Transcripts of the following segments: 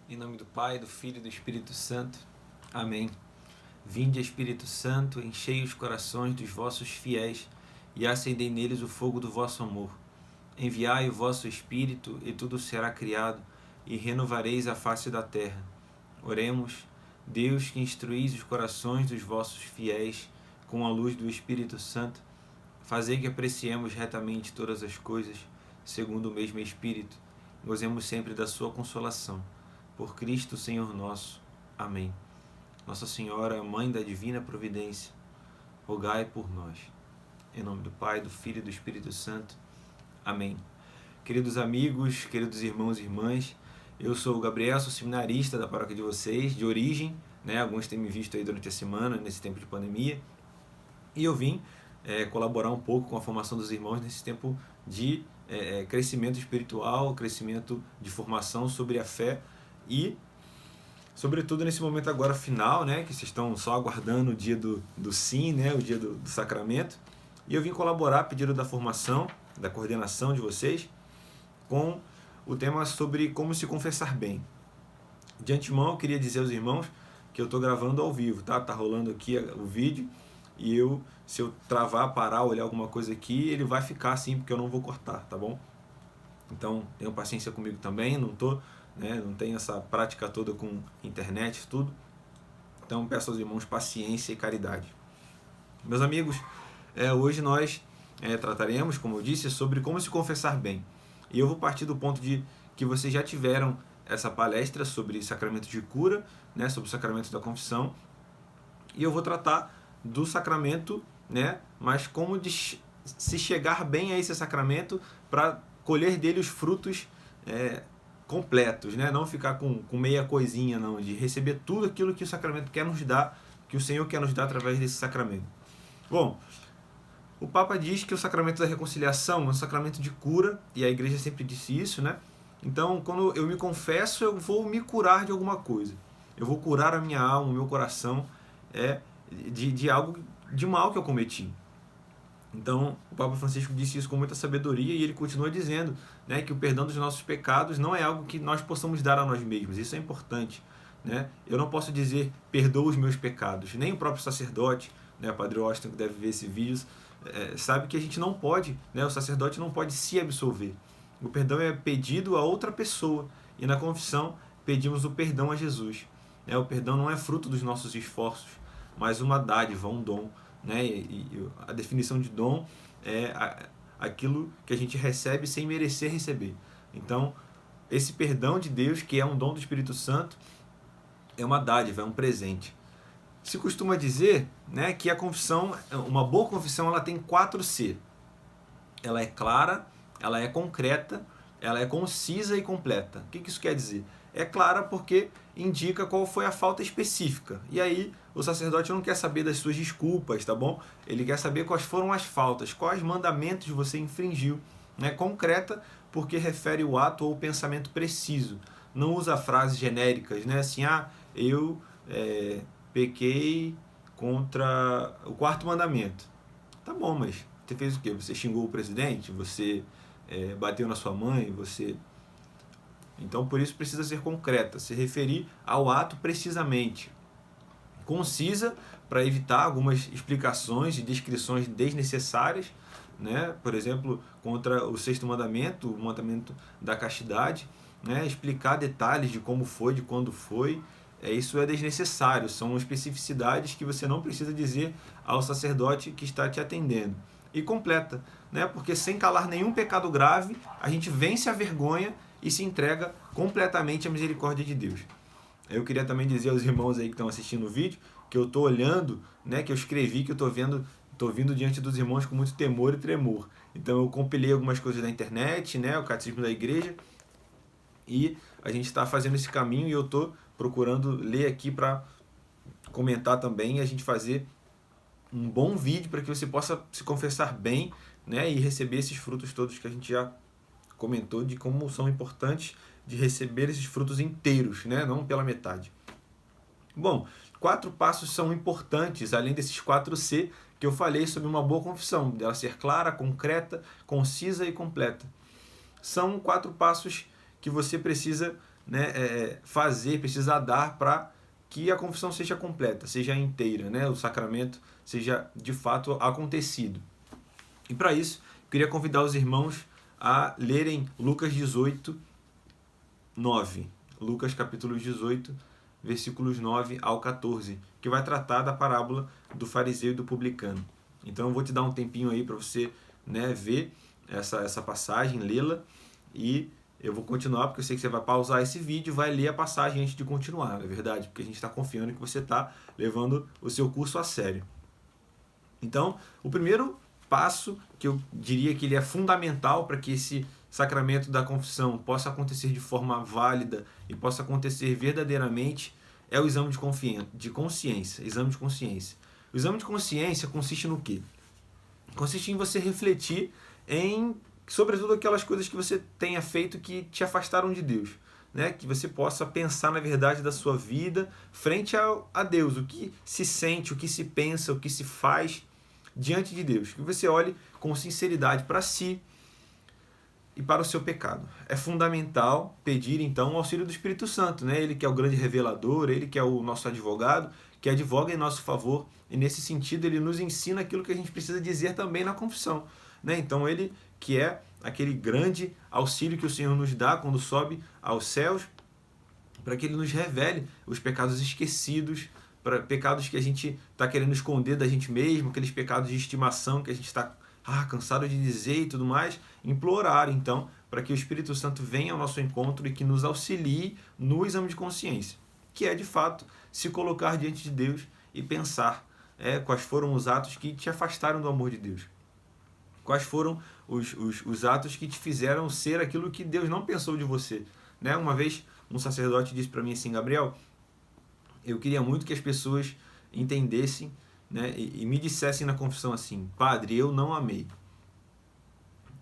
Em nome do Pai, do Filho e do Espírito Santo. Amém. Vinde, Espírito Santo, enchei os corações dos vossos fiéis e acendei neles o fogo do vosso amor. Enviai o vosso Espírito e tudo será criado e renovareis a face da terra. Oremos. Deus, que instruís os corações dos vossos fiéis com a luz do Espírito Santo, fazei que apreciemos retamente todas as coisas, segundo o mesmo Espírito, e gozemos sempre da sua consolação. Por Cristo, Senhor nosso. Amém. Nossa Senhora, Mãe da Divina Providência, rogai por nós. Em nome do Pai, do Filho e do Espírito Santo. Amém. Queridos amigos, queridos irmãos e irmãs, eu sou o Gabriel, sou seminarista da paróquia de vocês, de origem, né? Alguns têm me visto aí durante a semana, nesse tempo de pandemia, e eu vim colaborar um pouco com a formação dos irmãos nesse tempo de crescimento espiritual, crescimento de formação sobre a fé e, sobretudo, nesse momento agora final, né, que vocês estão só aguardando o dia do sim, né, o dia do sacramento, e eu vim colaborar a pedido da formação, da coordenação de vocês, com o tema sobre como se confessar bem. De antemão, eu queria dizer aos irmãos que eu estou gravando ao vivo, tá? Tá rolando aqui o vídeo, e se eu travar, parar, olhar alguma coisa aqui, ele vai ficar assim, porque eu não vou cortar, tá bom? Então, tenham paciência comigo também, não tenho essa prática toda com internet, tudo. Então, peço aos irmãos paciência e caridade. Meus amigos, hoje nós trataremos, como eu disse, sobre como se confessar bem. E eu vou partir do ponto de que vocês já tiveram essa palestra sobre sacramento de cura, né, sobre o sacramento da confissão, e eu vou tratar do sacramento, né, mas como de se chegar bem a esse sacramento para colher dele os frutos completos, né? Não ficar com meia coisinha, não, de receber tudo aquilo que o sacramento quer nos dar, que o Senhor quer nos dar através desse sacramento. Bom, o Papa diz que o sacramento da reconciliação é um sacramento de cura, e a Igreja sempre disse isso, né? Então, quando eu me confesso, eu vou me curar de alguma coisa. Eu vou curar a minha alma, o meu coração, de algo de mal que eu cometi. Então, o Papa Francisco disse isso com muita sabedoria, e ele continua dizendo, né, que o perdão dos nossos pecados não é algo que nós possamos dar a nós mesmos. Isso é importante, né? Eu não posso dizer, perdoa os meus pecados. Nem o próprio sacerdote, né, o Padre Austin, que deve ver esse vídeo, sabe que a gente não pode, né, o sacerdote não pode se absolver. O perdão é pedido a outra pessoa, e na confissão pedimos o perdão a Jesus. O perdão não é fruto dos nossos esforços, mas uma dádiva, um dom. Né? E a definição de dom é aquilo que a gente recebe sem merecer receber. Então, esse perdão de Deus, que é um dom do Espírito Santo, é uma dádiva, é um presente. Se costuma dizer, né, que a confissão, uma boa confissão, ela tem 4 C. Ela é clara, ela é concreta, ela é concisa e completa. O que isso quer dizer? É clara porque indica qual foi a falta específica. E aí o sacerdote não quer saber das suas desculpas, tá bom? Ele quer saber quais foram as faltas, quais mandamentos você infringiu. Né? Concreta porque refere o ato ou o pensamento preciso. Não usa frases genéricas, né? Assim, eu pequei contra o 4º mandamento. Tá bom, mas você fez o quê? Você xingou o presidente? Você bateu na sua mãe? Então, por isso precisa ser concreta, se referir ao ato precisamente. Concisa, para evitar algumas explicações e descrições desnecessárias, né? Por exemplo, contra o 6º mandamento, o mandamento da castidade, né? Explicar detalhes de como foi, de quando foi, isso é desnecessário, são especificidades que você não precisa dizer ao sacerdote que está te atendendo. E completa, né? Porque sem calar nenhum pecado grave, a gente vence a vergonha e se entrega completamente à misericórdia de Deus. Eu queria também dizer aos irmãos aí que estão assistindo o vídeo, que eu estou olhando, né, que eu escrevi, que eu estou vindo diante dos irmãos com muito temor e tremor. Então eu compilei algumas coisas da internet, né, o Catecismo da Igreja, e a gente está fazendo esse caminho, e eu estou procurando ler aqui para comentar também, e a gente fazer um bom vídeo para que você possa se confessar bem, né, e receber esses frutos todos que a gente já comentou, de como são importantes de receber esses frutos inteiros, né? Não pela metade. Bom, 4 passos são importantes, além desses 4 C que eu falei sobre uma boa confissão, dela ser clara, concreta, concisa e completa. São 4 passos que você precisa né, fazer, precisa dar para que a confissão seja completa, seja inteira, né, o sacramento seja de fato acontecido. E para isso, eu queria convidar os irmãos a lerem Lucas 18, 9. Lucas capítulo 18, versículos 9 ao 14, que vai tratar da parábola do fariseu e do publicano. Então eu vou te dar um tempinho aí para você, né, ver essa passagem, lê-la, e eu vou continuar, porque eu sei que você vai pausar esse vídeo e vai ler a passagem antes de continuar, não é verdade? Porque a gente está confiando que você está levando o seu curso a sério. Então, o primeiro passo, que eu diria que ele é fundamental para que esse sacramento da confissão possa acontecer de forma válida e possa acontecer verdadeiramente, é o exame de consciência. Exame de consciência. O exame de consciência consiste no quê? Consiste em você refletir em, sobretudo, aquelas coisas que você tenha feito que te afastaram de Deus. Né? Que você possa pensar na verdade da sua vida frente a Deus, o que se sente, o que se pensa, o que se faz diante de Deus. Que você olhe com sinceridade para si e para o seu pecado. É fundamental pedir então o auxílio do Espírito Santo, né? Ele que é o grande revelador, ele que é o nosso advogado, que advoga em nosso favor, e nesse sentido ele nos ensina aquilo que a gente precisa dizer também na confissão, né? Então ele que é aquele grande auxílio que o Senhor nos dá quando sobe aos céus, para que ele nos revele os pecados esquecidos, para pecados que a gente está querendo esconder da gente mesmo, aqueles pecados de estimação que a gente está cansado de dizer e tudo mais. Implorar então para que o Espírito Santo venha ao nosso encontro e que nos auxilie no exame de consciência, que é de fato se colocar diante de Deus e pensar quais foram os atos que te afastaram do amor de Deus. Quais foram os atos que te fizeram ser aquilo que Deus não pensou de você. Né? Uma vez um sacerdote disse para mim assim: Gabriel, eu queria muito que as pessoas entendessem, né, e me dissessem na confissão assim: Padre, eu não amei.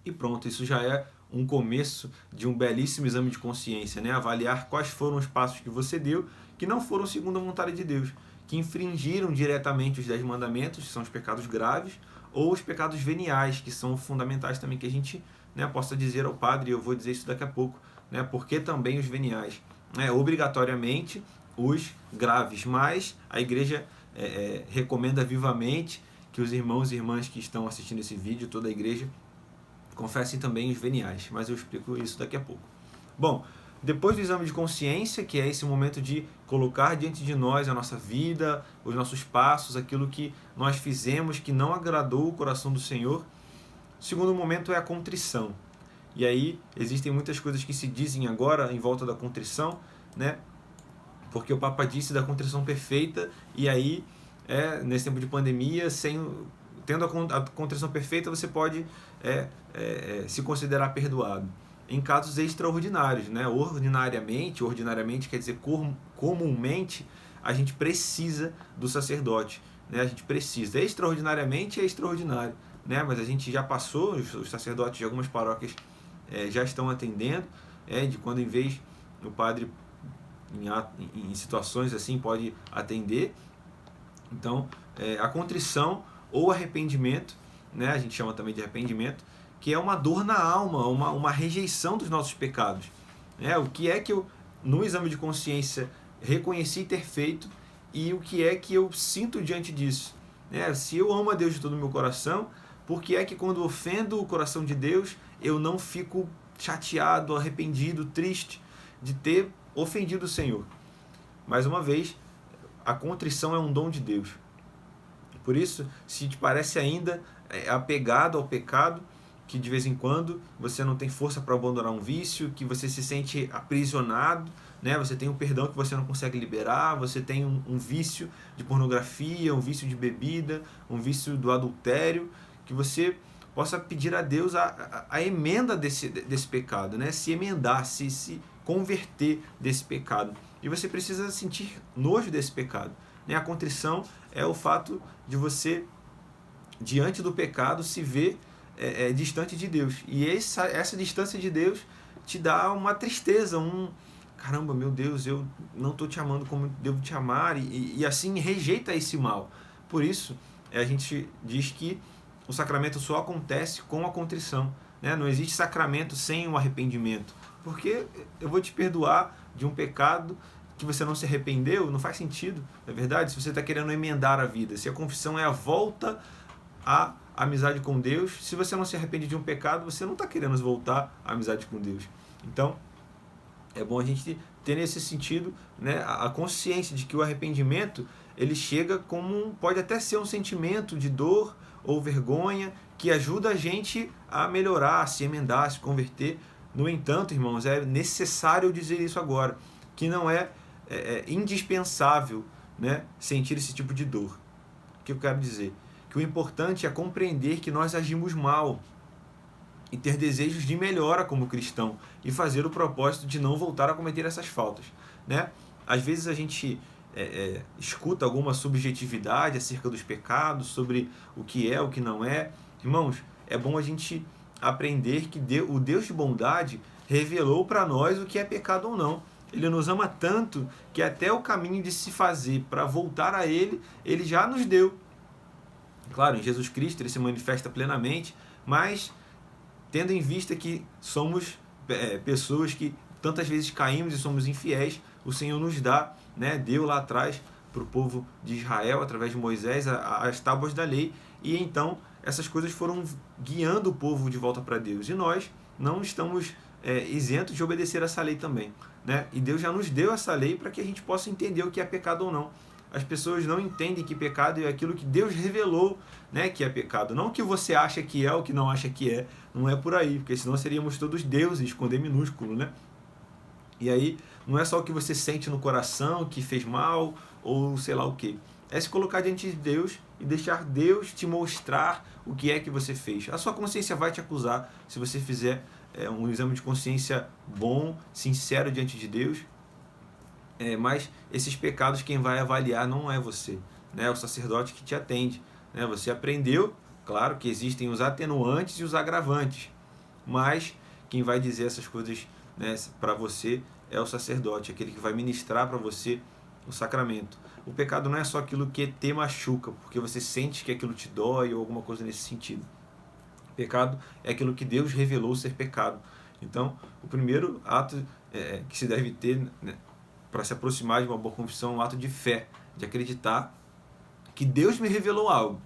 E pronto, isso já é um começo de um belíssimo exame de consciência, né? Avaliar quais foram os passos que você deu que não foram segundo a vontade de Deus, que infringiram diretamente os 10 mandamentos, que são os pecados graves, ou os pecados veniais, que são fundamentais também, que a gente, né, possa dizer ao padre, eu vou dizer isso daqui a pouco, né, porque também os veniais, obrigatoriamente os graves, mas a igreja recomenda vivamente que os irmãos e irmãs que estão assistindo esse vídeo, toda a igreja, confessem também os veniais, mas eu explico isso daqui a pouco. Bom, depois do exame de consciência, que é esse momento de colocar diante de nós a nossa vida, os nossos passos, aquilo que nós fizemos que não agradou o coração do Senhor, o segundo momento é a contrição. E aí existem muitas coisas que se dizem agora em volta da contrição, né? Porque o Papa disse da contrição perfeita, e aí, nesse tempo de pandemia, tendo a contrição perfeita, você pode se considerar perdoado. Em casos extraordinários, né? Ordinariamente quer dizer comumente, a gente precisa do sacerdote, né? A gente precisa. Extraordinariamente é extraordinário, né? Mas a gente já passou, os sacerdotes de algumas paróquias já estão atendendo, de quando em vez o padre em situações assim pode atender. Então, a contrição ou arrependimento, né? A gente chama também de arrependimento, que é uma dor na alma, uma rejeição dos nossos pecados. O que é que eu, no exame de consciência, reconheci ter feito e o que é que eu sinto diante disso. Se eu amo a Deus de todo o meu coração, por que é que quando ofendo o coração de Deus, eu não fico chateado, arrependido, triste de ter ofendido o Senhor? Mais uma vez, a contrição é um dom de Deus. Por isso, se te parece ainda apegado ao pecado, que de vez em quando você não tem força para abandonar um vício, que você se sente aprisionado, né? Você tem um perdão que você não consegue liberar, você tem um vício de pornografia, um vício de bebida, um vício do adultério, que você possa pedir a Deus a emenda desse pecado, né? Se emendar, se converter desse pecado. E você precisa sentir nojo desse pecado. A contrição é o fato de você, diante do pecado, se ver distante de Deus. E essa distância de Deus te dá uma tristeza, caramba, meu Deus, eu não estou te amando como devo te amar, e assim rejeita esse mal. Por isso, a gente diz que o sacramento só acontece com a contrição, né? Não existe sacramento sem o arrependimento, porque eu vou te perdoar, de um pecado que você não se arrependeu, não faz sentido, não é verdade? Se você está querendo emendar a vida, se a confissão é a volta à amizade com Deus, se você não se arrepende de um pecado, você não está querendo voltar à amizade com Deus. Então, é bom a gente ter nesse sentido, né, a consciência de que o arrependimento, ele chega como pode até ser um sentimento de dor ou vergonha que ajuda a gente a melhorar, a se emendar, a se converter. No entanto, irmãos, é necessário dizer isso agora, que não é indispensável, né, sentir esse tipo de dor. O que eu quero dizer? Que o importante é compreender que nós agimos mal e ter desejos de melhora como cristão e fazer o propósito de não voltar a cometer essas faltas, né? Às vezes a gente escuta alguma subjetividade acerca dos pecados, sobre o que é, o que não é. Irmãos, é bom a gente aprender que o Deus de bondade revelou para nós o que é pecado ou não. Ele nos ama tanto que até o caminho de se fazer para voltar a Ele, Ele já nos deu. Claro, em Jesus Cristo Ele se manifesta plenamente, mas tendo em vista que somos pessoas que tantas vezes caímos e somos infiéis, o Senhor nos dá, né, deu lá atrás para o povo de Israel, através de Moisés, as tábuas da lei, e então essas coisas foram guiando o povo de volta para Deus. E nós não estamos isentos de obedecer essa lei também, né? E Deus já nos deu essa lei para que a gente possa entender o que é pecado ou não. As pessoas não entendem que pecado é aquilo que Deus revelou, né, que é pecado. Não o que você acha que é ou que não acha que é. Não é por aí, porque senão seríamos todos deuses, com D minúsculo, né? E aí, não é só o que você sente no coração, que fez mal, ou sei lá o quê. É se colocar diante de Deus e deixar Deus te mostrar o que é que você fez. A sua consciência vai te acusar se você fizer um exame de consciência bom, sincero diante de Deus. Mas esses pecados quem vai avaliar não é você, né? É o sacerdote que te atende, né? Você aprendeu, claro que existem os atenuantes e os agravantes, mas quem vai dizer essas coisas, né, para você é o sacerdote, aquele que vai ministrar para você o sacramento. O pecado não é só aquilo que te machuca, porque você sente que aquilo te dói ou alguma coisa nesse sentido. O pecado é aquilo que Deus revelou ser pecado. Então, o primeiro ato que se deve ter, né, para se aproximar de uma boa confissão, é um ato de fé, de acreditar que Deus me revelou algo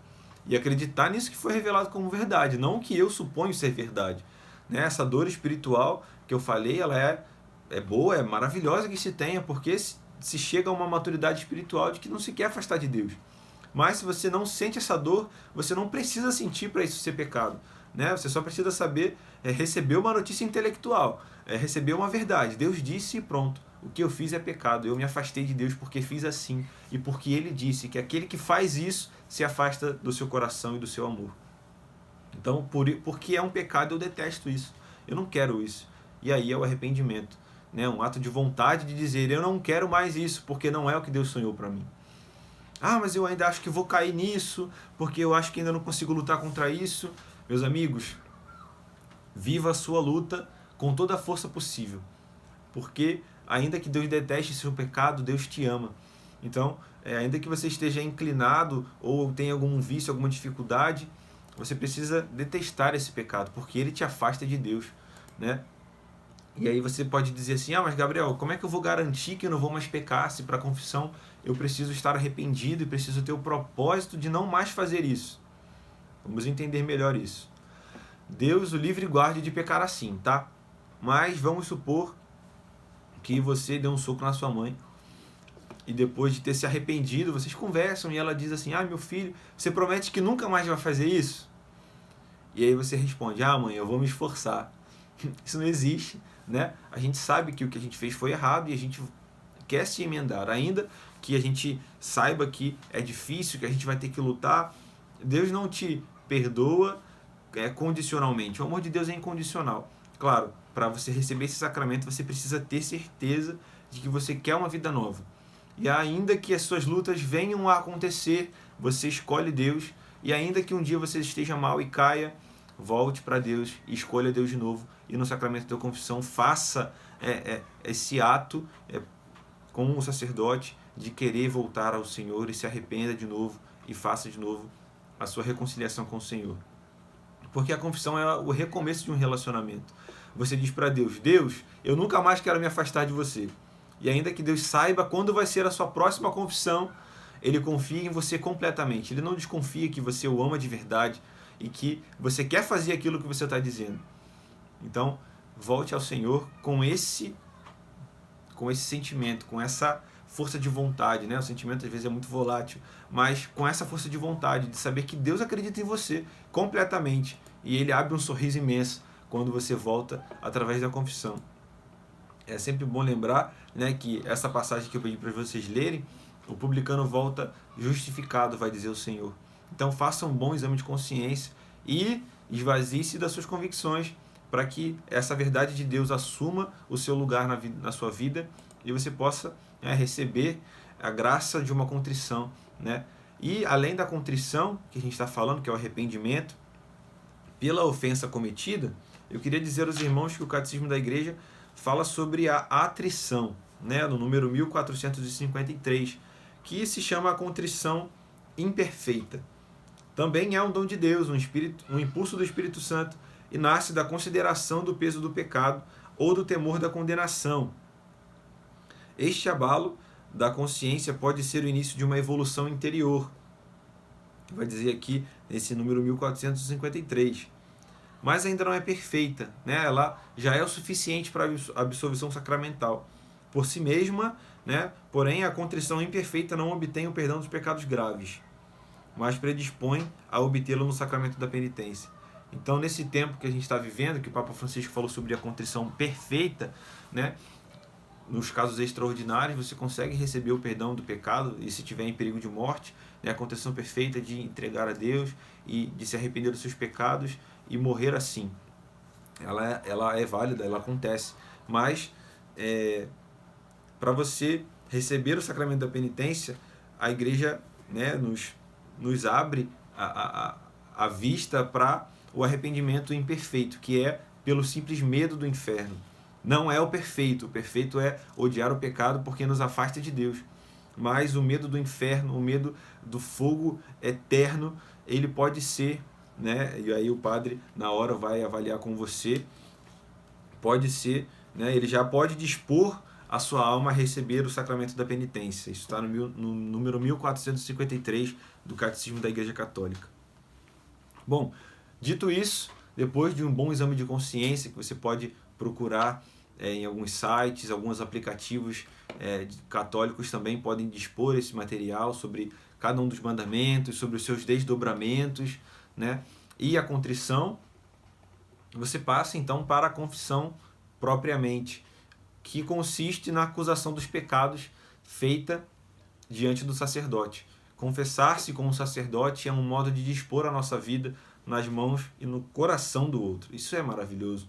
e acreditar nisso que foi revelado como verdade, não o que eu suponho ser verdade, né? Essa dor espiritual que eu falei, ela é boa, é maravilhosa que se tenha, porque se chega a uma maturidade espiritual de que não se quer afastar de Deus. Mas se você não sente essa dor, você não precisa sentir para isso ser pecado, né? Você só precisa saber receber uma notícia intelectual, receber uma verdade. Deus disse e pronto. O que eu fiz é pecado. Eu me afastei de Deus porque fiz assim e porque Ele disse que aquele que faz isso se afasta do seu coração e do seu amor. Então, porque é um pecado, eu detesto isso. Eu não quero isso. E aí é o arrependimento, né? Um ato de vontade de dizer, eu não quero mais isso, porque não é o que Deus sonhou para mim. Ah, mas eu ainda acho que vou cair nisso, porque eu acho que ainda não consigo lutar contra isso. Meus amigos, viva a sua luta com toda a força possível. Porque ainda que Deus deteste seu pecado, Deus te ama. Então, ainda que você esteja inclinado ou tenha algum vício, alguma dificuldade, você precisa detestar esse pecado, porque ele te afasta de Deus, né? E aí você pode dizer assim, mas Gabriel, como é que eu vou garantir que eu não vou mais pecar se para a confissão eu preciso estar arrependido e preciso ter o propósito de não mais fazer isso? Vamos entender melhor isso. Deus o livre e guarde de pecar assim, tá? Mas vamos supor que você deu um soco na sua mãe e depois de ter se arrependido, vocês conversam e ela diz assim, meu filho, você promete que nunca mais vai fazer isso? E aí você responde, mãe, eu vou me esforçar. Isso não existe, né? A gente sabe que o que a gente fez foi errado e a gente quer se emendar, ainda que a gente saiba que é difícil, que a gente vai ter que lutar. Deus não te perdoa condicionalmente. O amor de Deus é incondicional. Claro, para você receber esse sacramento, você precisa ter certeza de que você quer uma vida nova. E ainda que as suas lutas venham a acontecer, você escolhe Deus. E ainda que um dia você esteja mal e caia, volte para Deus e escolha Deus de novo. E no sacramento da confissão, faça esse ato com o sacerdote de querer voltar ao Senhor e se arrependa de novo e faça de novo a sua reconciliação com o Senhor. Porque a confissão é o recomeço de um relacionamento. Você diz para Deus, Deus, eu nunca mais quero me afastar de você. E ainda que Deus saiba quando vai ser a sua próxima confissão, Ele confia em você completamente. Ele não desconfia que você o ama de verdade e que você quer fazer aquilo que você está dizendo. Então, volte ao Senhor com esse sentimento, com essa força de vontade, né? O sentimento às vezes é muito volátil, mas com essa força de vontade, de saber que Deus acredita em você completamente e Ele abre um sorriso imenso quando você volta através da confissão. É sempre bom lembrar, né, que essa passagem que eu pedi para vocês lerem, o publicano volta justificado, vai dizer o Senhor. Então faça um bom exame de consciência e esvazie-se das suas convicções para que essa verdade de Deus assuma o seu lugar na sua vida e você possa receber a graça de uma contrição, né? E além da contrição que a gente está falando, que é o arrependimento pela ofensa cometida, eu queria dizer aos irmãos que o Catecismo da Igreja fala sobre a atrição, né? No número 1453, que se chama a contrição imperfeita. Também é um dom de Deus, um impulso do Espírito Santo, e nasce da consideração do peso do pecado ou do temor da condenação. Este abalo da consciência pode ser o início de uma evolução interior. Vai dizer aqui nesse número 1453. Mas ainda não é perfeita, né? Ela já é o suficiente para a absolvição sacramental por si mesma, né? Porém, a contrição imperfeita não obtém o perdão dos pecados graves, mas predispõe a obtê-lo no sacramento da penitência. Então, nesse tempo que a gente está vivendo, que o Papa Francisco falou sobre a contrição perfeita, né? Nos casos extraordinários, você consegue receber o perdão do pecado, e se tiver em perigo de morte, né? A contrição perfeita de entregar a Deus e de se arrepender dos seus pecados e morrer assim. Ela é válida, ela acontece. Mas, para você receber o sacramento da penitência, a Igreja, né, nos abre a vista para o arrependimento imperfeito, que é pelo simples medo do inferno. Não é o perfeito é odiar o pecado porque nos afasta de Deus. Mas o medo do inferno, o medo do fogo eterno, ele pode ser, né? E aí o padre na hora vai avaliar com você, pode ser, né? Ele já pode dispor a sua alma a receber o sacramento da penitência. Isso está no número 1453 do Catecismo da Igreja Católica. Bom, dito isso, depois de um bom exame de consciência que você pode procurar em alguns sites, alguns aplicativos católicos também podem dispor esse material sobre cada um dos mandamentos, sobre os seus desdobramentos, né? E a contrição, você passa então para a confissão propriamente, que consiste na acusação dos pecados feita diante do sacerdote. Confessar-se com o sacerdote é um modo de dispor a nossa vida nas mãos e no coração do outro. Isso é maravilhoso.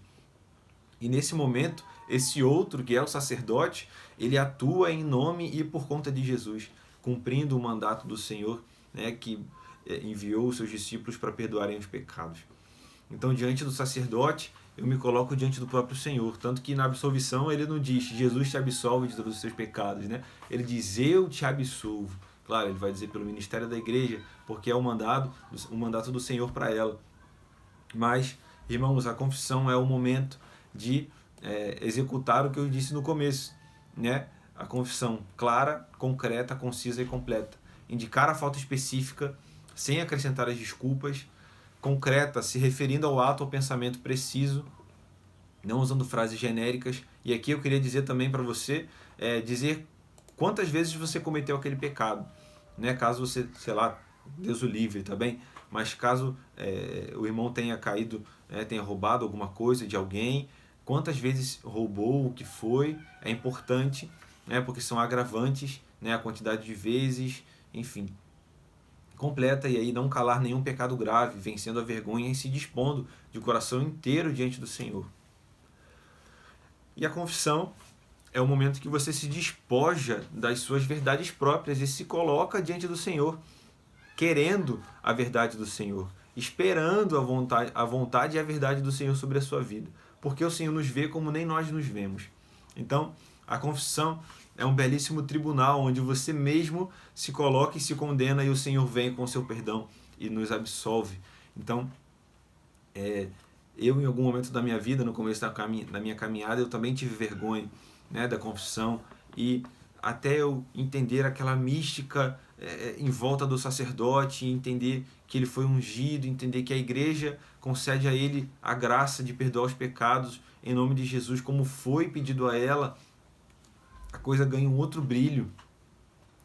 E nesse momento, esse outro, que é o sacerdote, ele atua em nome e por conta de Jesus, cumprindo o mandato do Senhor, né, que enviou os seus discípulos para perdoarem os pecados. Então, diante do sacerdote, eu me coloco diante do próprio Senhor. Tanto que na absolvição ele não diz, Jesus te absolve de todos os seus pecados, né? Ele diz, eu te absolvo. Claro, ele vai dizer pelo ministério da igreja, porque é o mandato do Senhor para ela. Mas, irmãos, a confissão é o momento de executar o que eu disse no começo, né? A confissão clara, concreta, concisa e completa. Indicar a falta específica, sem acrescentar as desculpas, concreta, se referindo ao ato ou pensamento preciso, não usando frases genéricas. E aqui eu queria dizer também para você, dizer quantas vezes você cometeu aquele pecado, né? Caso você, sei lá, Deus o livre, tá bem? Mas caso o irmão tenha caído, tenha roubado alguma coisa de alguém, quantas vezes roubou, o que foi, é importante, né? Porque são agravantes, né? A quantidade de vezes, enfim, completa, e aí não calar nenhum pecado grave, vencendo a vergonha e se dispondo de coração inteiro diante do Senhor. E a confissão é o momento que você se despoja das suas verdades próprias e se coloca diante do Senhor, querendo a verdade do Senhor, esperando a vontade e a verdade do Senhor sobre a sua vida, porque o Senhor nos vê como nem nós nos vemos. Então, a confissão é um belíssimo tribunal onde você mesmo se coloca e se condena e o Senhor vem com o seu perdão e nos absolve. Então, eu em algum momento da minha vida, no começo da minha caminhada, eu também tive vergonha, né, da confissão e até eu entender aquela mística em volta do sacerdote, entender que ele foi ungido, entender que a igreja concede a ele a graça de perdoar os pecados em nome de Jesus, como foi pedido a ela, a coisa ganha um outro brilho,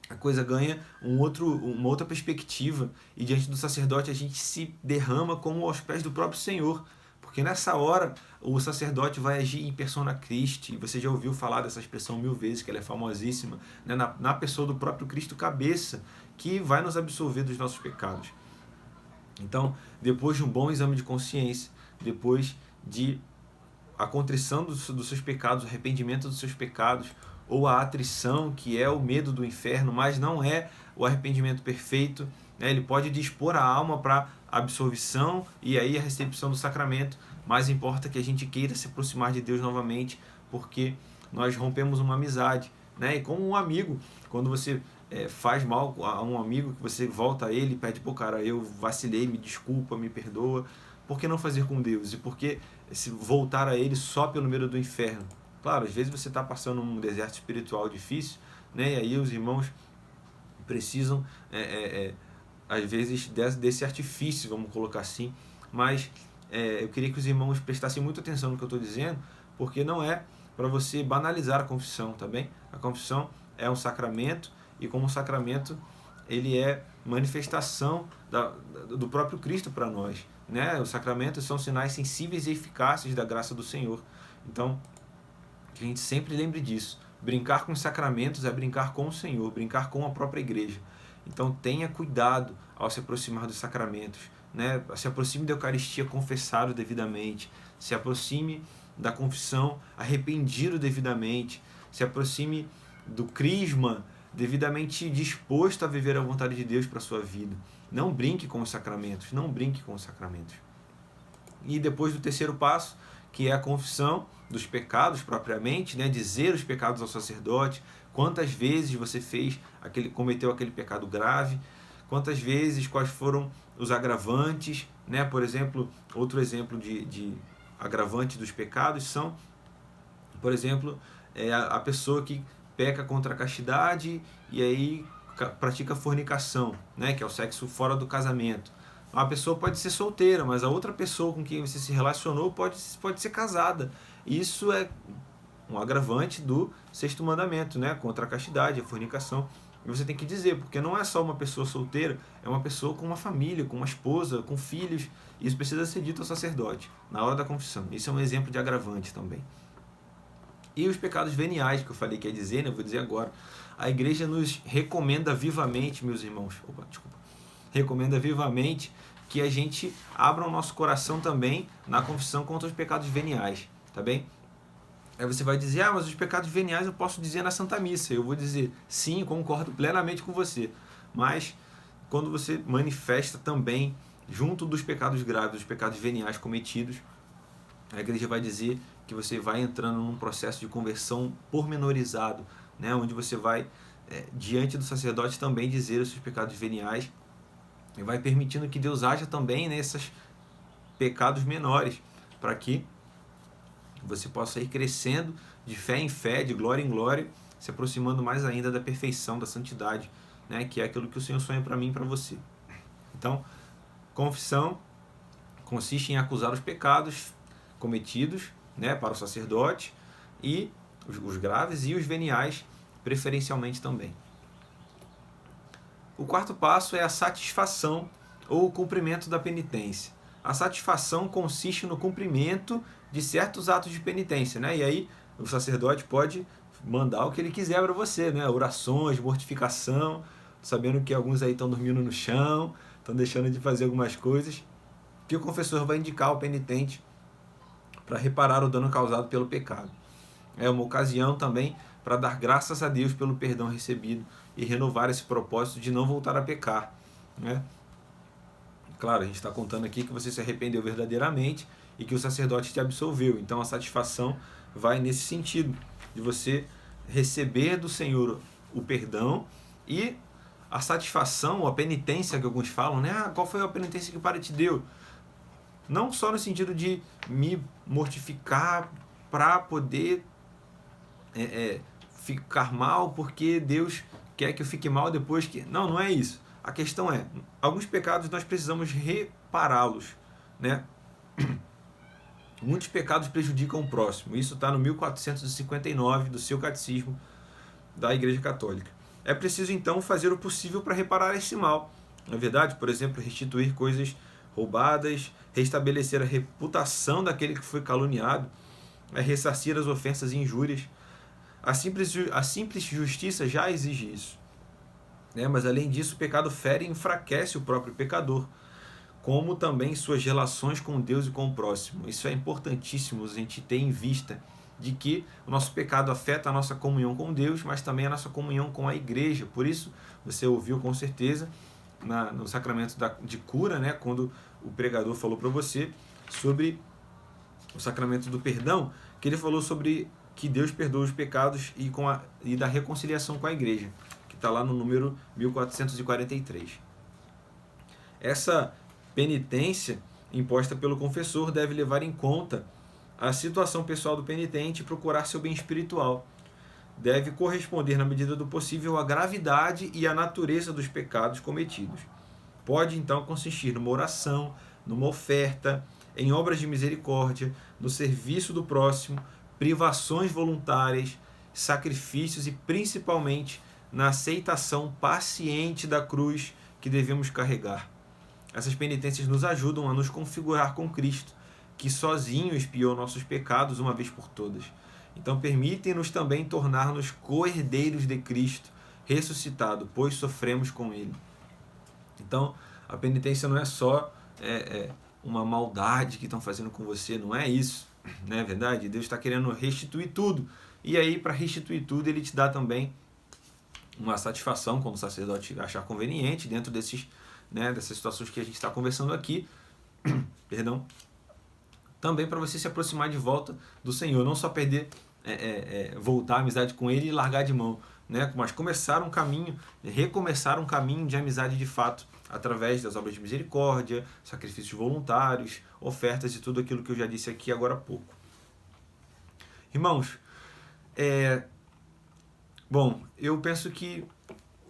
a coisa ganha uma outra perspectiva, e diante do sacerdote a gente se derrama como aos pés do próprio Senhor, porque nessa hora o sacerdote vai agir em persona Christi. Você já ouviu falar dessa expressão 1000 vezes, que ela é famosíssima, né? na pessoa do próprio Cristo cabeça, que vai nos absolver dos nossos pecados. Então, depois de um bom exame de consciência, depois de a contrição dos seus pecados, o arrependimento dos seus pecados, ou a atrição, que é o medo do inferno, mas não é o arrependimento perfeito, né? Ele pode dispor a alma para absolvição e aí a recepção do sacramento, mas importa que a gente queira se aproximar de Deus novamente, porque nós rompemos uma amizade, né? E como um amigo, quando você faz mal a um amigo, que você volta a ele e pede, pô, cara, eu vacilei, me desculpa, me perdoa. Por que não fazer com Deus? E por que se voltar a ele só pelo medo do inferno? Claro, às vezes você está passando um deserto espiritual difícil, né? E aí os irmãos precisam, às vezes, desse artifício, vamos colocar assim. Mas eu queria que os irmãos prestassem muita atenção no que eu estou dizendo, porque não é para você banalizar a confissão, tá bem? A confissão é um sacramento, e como sacramento ele é manifestação do próprio Cristo para nós, né? Os sacramentos são sinais sensíveis e eficazes da graça do Senhor. Então, que a gente sempre lembre disso. Brincar com os sacramentos é brincar com o Senhor, brincar com a própria igreja. Então tenha cuidado ao se aproximar dos sacramentos, né? Se aproxime da Eucaristia confessado devidamente, se aproxime da confissão arrependido devidamente, se aproxime do crisma devidamente disposto a viver a vontade de Deus para a sua vida. Não brinque com os sacramentos, não brinque com os sacramentos. E depois do terceiro passo, que é a confissão dos pecados propriamente, né? Dizer os pecados ao sacerdote, quantas vezes você cometeu aquele pecado grave, quantas vezes, quais foram os agravantes, né? Por exemplo, outro exemplo de agravante dos pecados são, por exemplo, a pessoa que peca contra a castidade e aí pratica fornicação, né? Que é o sexo fora do casamento. Uma pessoa pode ser solteira, mas a outra pessoa com quem você se relacionou pode ser casada. Isso é um agravante do sexto mandamento, né? Contra a castidade, a fornicação. E você tem que dizer, porque não é só uma pessoa solteira, é uma pessoa com uma família, com uma esposa, com filhos. Isso precisa ser dito ao sacerdote na hora da confissão. Isso é um exemplo de agravante também. E os pecados veniais, que eu falei que ia dizer, né? Eu vou dizer agora. A igreja nos recomenda vivamente, meus irmãos. Recomenda vivamente que a gente abra o nosso coração também na confissão contra os pecados veniais, tá bem? Aí você vai dizer, mas os pecados veniais eu posso dizer na Santa Missa. Eu vou dizer, sim, concordo plenamente com você. Mas quando você manifesta também, junto dos pecados graves, dos pecados veniais cometidos, a igreja vai dizer que você vai entrando num processo de conversão pormenorizado, né? Onde você vai, diante do sacerdote, também dizer os seus pecados veniais, e vai permitindo que Deus haja também nesses pecados menores, para que você possa ir crescendo de fé em fé, de glória em glória, se aproximando mais ainda da perfeição, da santidade, né? Que é aquilo que o Senhor sonha para mim e para você. Então, confissão consiste em acusar os pecados cometidos, né, para o sacerdote, e os graves e os veniais, preferencialmente também. O quarto passo é a satisfação ou o cumprimento da penitência. A satisfação consiste no cumprimento de certos atos de penitência, né? E aí o sacerdote pode mandar o que ele quiser para você, né? Orações, mortificação, sabendo que alguns aí estão dormindo no chão, estão deixando de fazer algumas coisas, que o confessor vai indicar ao penitente para reparar o dano causado pelo pecado. É uma ocasião também para dar graças a Deus pelo perdão recebido e renovar esse propósito de não voltar a pecar, né? Claro, a gente está contando aqui que você se arrependeu verdadeiramente e que o sacerdote te absolveu. Então a satisfação vai nesse sentido, de você receber do Senhor o perdão e a satisfação, a penitência que alguns falam, né? Qual foi a penitência que o Pai te deu? Não só no sentido de me mortificar para poder ficar mal porque Deus quer que eu fique mal depois que... Não, não é isso. A questão é, alguns pecados nós precisamos repará-los, né? Muitos pecados prejudicam o próximo. Isso está no 1459 do seu catecismo da Igreja Católica. É preciso então fazer o possível para reparar esse mal. Na verdade, por exemplo, restituir coisas roubadas, restabelecer a reputação daquele que foi caluniado, ressarcir as ofensas e injúrias. A simples justiça já exige isso. Mas além disso, o pecado fere e enfraquece o próprio pecador, como também suas relações com Deus e com o próximo. Isso é importantíssimo a gente ter em vista de que o nosso pecado afeta a nossa comunhão com Deus, mas também a nossa comunhão com a igreja. Por isso, você ouviu com certeza no sacramento de cura, né, quando o pregador falou para você sobre o sacramento do perdão, que ele falou sobre que Deus perdoa os pecados e da reconciliação com a igreja, que está lá no número 1443. Essa penitência imposta pelo confessor deve levar em conta a situação pessoal do penitente e procurar seu bem espiritual. Deve corresponder, na medida do possível, à gravidade e à natureza dos pecados cometidos. Pode, então, consistir numa oração, numa oferta, em obras de misericórdia, no serviço do próximo, privações voluntárias, sacrifícios e, principalmente, na aceitação paciente da cruz que devemos carregar. Essas penitências nos ajudam a nos configurar com Cristo, que sozinho expiou nossos pecados uma vez por todas. Então permitem-nos também tornar-nos co-herdeiros de Cristo, ressuscitado, pois sofremos com Ele. Então a penitência não é só uma maldade que estão fazendo com você, não é isso, não é verdade? Deus está querendo restituir tudo. E aí, para restituir tudo, Ele te dá também uma satisfação, quando o sacerdote achar conveniente, dentro dessas situações que a gente está conversando aqui, perdão, também para você se aproximar de volta do Senhor, não só perder, voltar à amizade com Ele e largar de mão, né? Mas começar um caminho, recomeçar um caminho de amizade de fato, através das obras de misericórdia, sacrifícios voluntários, ofertas e tudo aquilo que eu já disse aqui agora há pouco. Irmãos, bom, eu penso que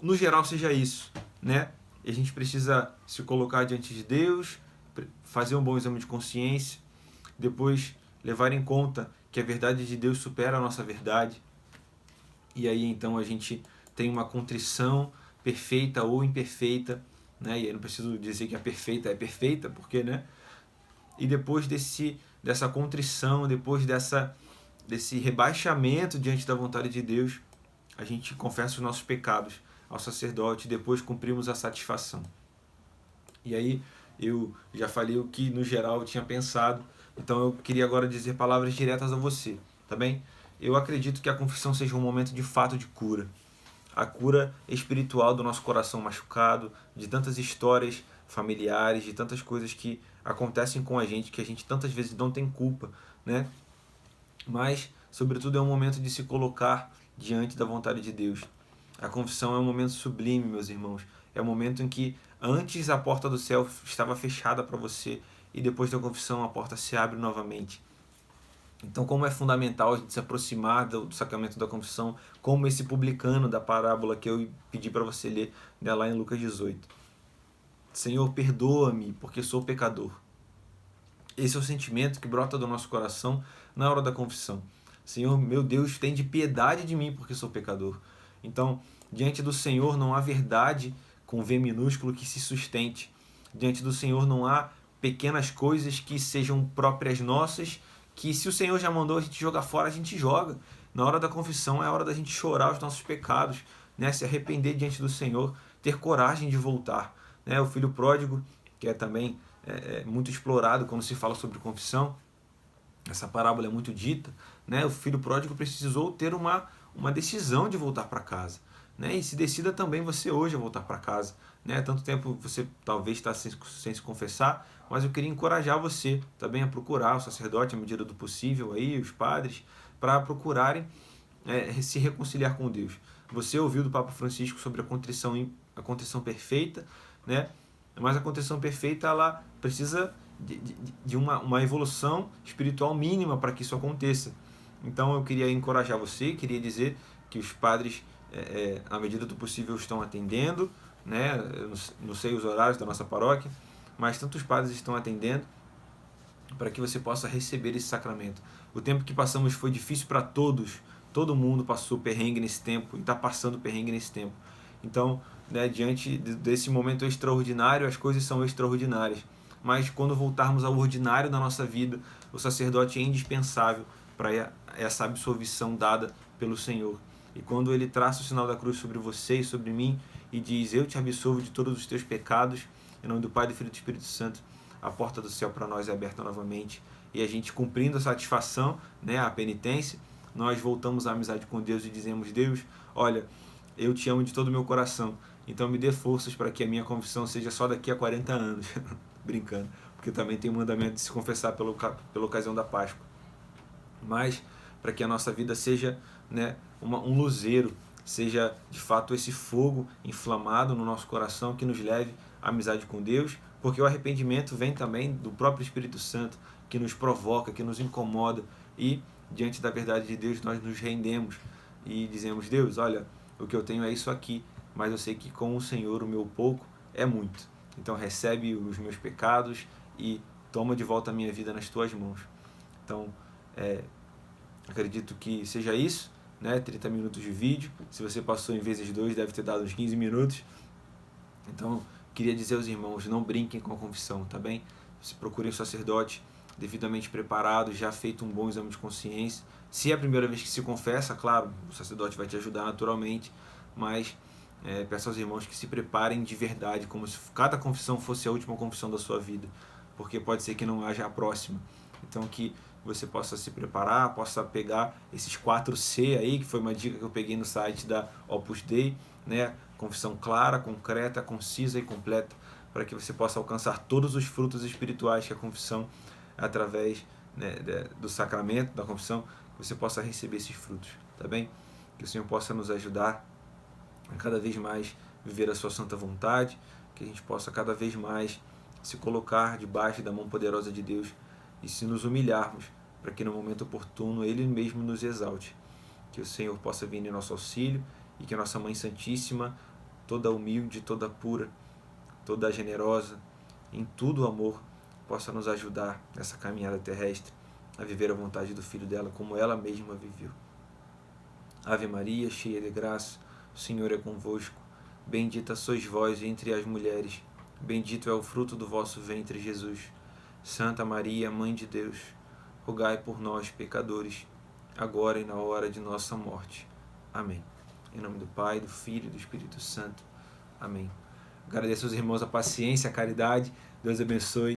no geral seja isso, né? A gente precisa se colocar diante de Deus, fazer um bom exame de consciência, depois levar em conta que a verdade de Deus supera a nossa verdade. E aí então a gente tem uma contrição perfeita ou imperfeita, né? E aí não preciso dizer que a perfeita é perfeita, porque, né? E depois dessa contrição, depois desse rebaixamento diante da vontade de Deus, a gente confessa os nossos pecados ao sacerdote, depois cumprimos a satisfação. E aí eu já falei o que no geral eu tinha pensado, então eu queria agora dizer palavras diretas a você, tá bem? Eu acredito que a confissão seja um momento de fato de cura. A cura espiritual do nosso coração machucado, de tantas histórias familiares, de tantas coisas que acontecem com a gente, que a gente tantas vezes não tem culpa, né? Mas, sobretudo, é um momento de se colocar diante da vontade de Deus. A confissão é um momento sublime, meus irmãos. É um momento em que antes a porta do céu estava fechada para você e depois da confissão a porta se abre novamente. Então, como é fundamental a gente se aproximar do sacramento da confissão, como esse publicano da parábola que eu pedi para você ler, né, lá em Lucas 18. Senhor, perdoa-me, porque sou pecador. Esse é o sentimento que brota do nosso coração na hora da confissão. Senhor, meu Deus, tem de piedade de mim, porque sou pecador. Então, diante do Senhor não há verdade com V minúsculo que se sustente. Diante do Senhor não há pequenas coisas que sejam próprias nossas, que se o Senhor já mandou a gente jogar fora, a gente joga. Na hora da confissão é a hora da gente chorar os nossos pecados, né? Se arrepender diante do Senhor, ter coragem de voltar. Né? O filho pródigo, que é também muito explorado quando se fala sobre confissão, essa parábola é muito dita, né? O filho pródigo precisou ter uma decisão de voltar para casa. Né? E se decida também você hoje a voltar para casa. Né? Tanto tempo você talvez está sem se confessar, mas eu queria encorajar você também a procurar o sacerdote à medida do possível, aí, os padres, para procurarem se reconciliar com Deus. Você ouviu do Papa Francisco sobre a contrição perfeita, né? Mas a contrição perfeita ela precisa de uma evolução espiritual mínima para que isso aconteça. Então eu queria encorajar você, queria dizer que os padres, à medida do possível, estão atendendo, né? Eu não sei os horários da nossa paróquia, mas tantos padres estão atendendo para que você possa receber esse sacramento. O tempo que passamos foi difícil para todos, todo mundo passou perrengue nesse tempo e está passando perrengue nesse tempo. Então, né, diante desse momento extraordinário, as coisas são extraordinárias. Mas quando voltarmos ao ordinário da nossa vida, o sacerdote é indispensável para essa absolvição dada pelo Senhor. E quando ele traça o sinal da cruz sobre você e sobre mim e diz: eu te absolvo de todos os teus pecados, em nome do Pai, do Filho e do Espírito Santo, a porta do céu para nós é aberta novamente. E a gente, cumprindo a satisfação, né, a penitência, nós voltamos à amizade com Deus e dizemos: Deus, olha, eu te amo de todo o meu coração, então me dê forças para que a minha confissão seja só daqui a 40 anos. Brincando, porque também tem o mandamento de se confessar pela ocasião da Páscoa. Mas para que a nossa vida seja, né, um luzeiro, seja de fato esse fogo inflamado no nosso coração que nos leve à amizade com Deus, porque o arrependimento vem também do próprio Espírito Santo, que nos provoca, que nos incomoda, e diante da verdade de Deus nós nos rendemos e dizemos: Deus, olha, o que eu tenho é isso aqui, mas eu sei que com o Senhor o meu pouco é muito. Então recebe os meus pecados e toma de volta a minha vida nas tuas mãos. Então, acredito que seja isso, né? 30 minutos de vídeo. Se você passou em vezes 2, deve ter dado uns 15 minutos. Então, queria dizer aos irmãos: não brinquem com a confissão, tá bem? Se procurem um sacerdote devidamente preparado, já feito um bom exame de consciência. Se é a primeira vez que se confessa, claro, o sacerdote vai te ajudar naturalmente, mas peço aos irmãos que se preparem de verdade, como se cada confissão fosse a última confissão da sua vida, porque pode ser que não haja a próxima. Então, que você possa se preparar, possa pegar esses 4C aí, que foi uma dica que eu peguei no site da Opus Dei, né? Confissão clara, concreta, concisa e completa, para que você possa alcançar todos os frutos espirituais que a confissão, através, né, do sacramento da confissão, que você possa receber esses frutos, tá bem? Que o Senhor possa nos ajudar a cada vez mais viver a sua santa vontade, que a gente possa cada vez mais se colocar debaixo da mão poderosa de Deus e se nos humilharmos, para que no momento oportuno Ele mesmo nos exalte. Que o Senhor possa vir em nosso auxílio e que a nossa Mãe Santíssima, toda humilde, toda pura, toda generosa, em tudo amor, possa nos ajudar nessa caminhada terrestre a viver a vontade do Filho dela como ela mesma viveu. Ave Maria, cheia de graça, o Senhor é convosco. Bendita sois vós entre as mulheres, bendito é o fruto do vosso ventre, Jesus. Santa Maria, Mãe de Deus, rogai por nós, pecadores, agora e na hora de nossa morte. Amém. Em nome do Pai, do Filho e do Espírito Santo. Amém. Agradeço aos irmãos a paciência, a caridade. Deus abençoe.